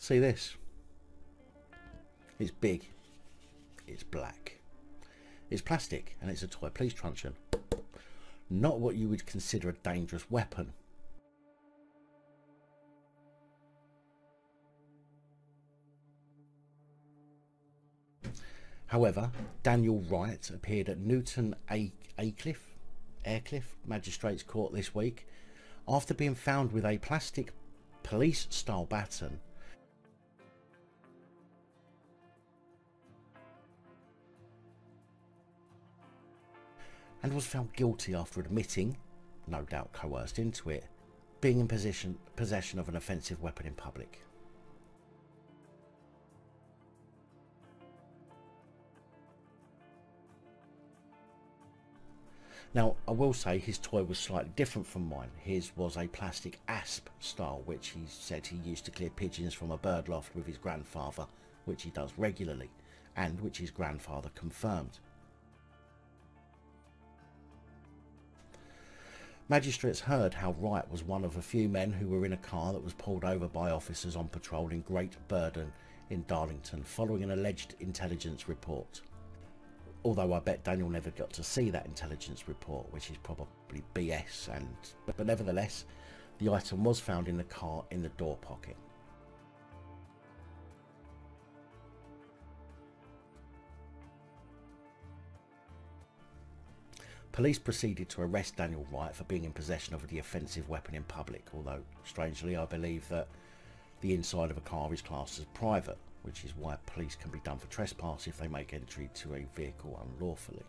See this? It's big, it's black, it's plastic, and it's a toy police truncheon. Not what you would consider a dangerous weapon. However, Daniel Wright appeared at Newton Aycliffe Magistrates Court this week after being found with a plastic police-style baton and was found guilty after admitting, no doubt coerced into it, being in possession of an offensive weapon in public. Now, I will say his toy was slightly different from mine. His was a plastic asp style, which he said he used to clear pigeons from a bird loft with his grandfather, which he does regularly, and which his grandfather confirmed. Magistrates heard how Wright was one of a few men who were in a car that was pulled over by officers on patrol in Great Burden in Darlington following an alleged intelligence report. Although I bet Daniel never got to see that intelligence report, which is probably BS, but nevertheless, the item was found in the car in the door pocket. Police proceeded to arrest Daniel Wright for being in possession of the offensive weapon in public, although, strangely, I believe that the inside of a car is classed as private, which is why police can be done for trespass if they make entry to a vehicle unlawfully.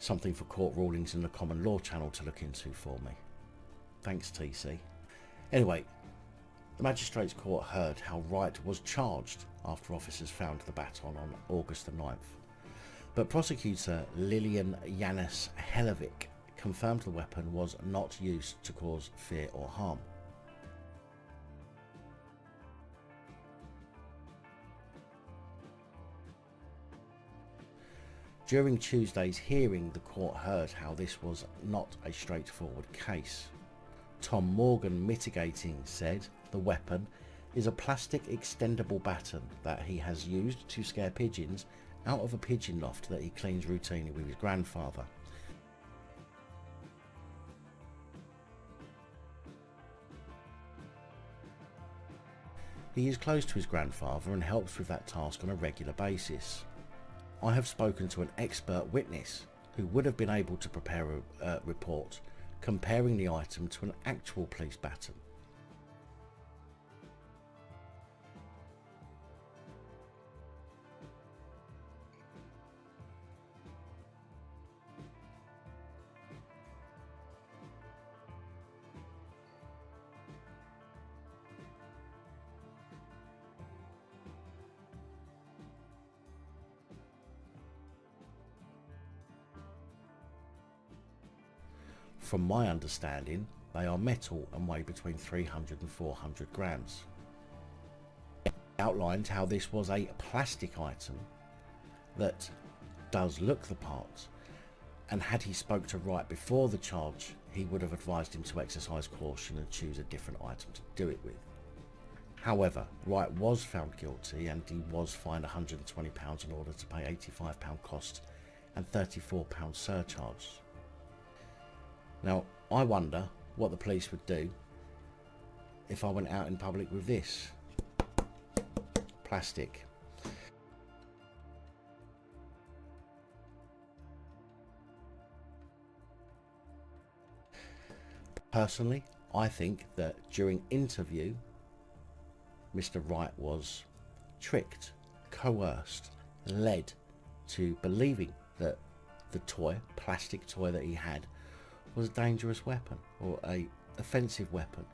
Something for court rulings in the common law channel to look into for me. Thanks, TC. Anyway, the Magistrates Court heard how Wright was charged after officers found the baton on August the 9th. But prosecutor Lillian Yanis Helevic confirmed the weapon was not used to cause fear or harm. During Tuesday's hearing, the court heard how this was not a straightforward case. Tom Morgan, mitigating, said the weapon is a plastic extendable baton that he has used to scare pigeons out of a pigeon loft that he cleans routinely with his grandfather. He is close to his grandfather and helps with that task on a regular basis. I have spoken to an expert witness who would have been able to prepare a report comparing the item to an actual police baton. From my understanding, they are metal and weigh between 300 and 400 grams. He outlined how this was a plastic item that does look the part, and had he spoke to Wright before the charge, he would have advised him to exercise caution and choose a different item to do it with. However, Wright was found guilty and he was fined £120 in order to pay £85 cost and £34 surcharge. Now, I wonder what the police would do if I went out in public with this. Plastic. Personally, I think that during interview, Mr. Wright was tricked, coerced, led to believing that the toy, plastic toy that he had, was a dangerous weapon or a offensive weapon,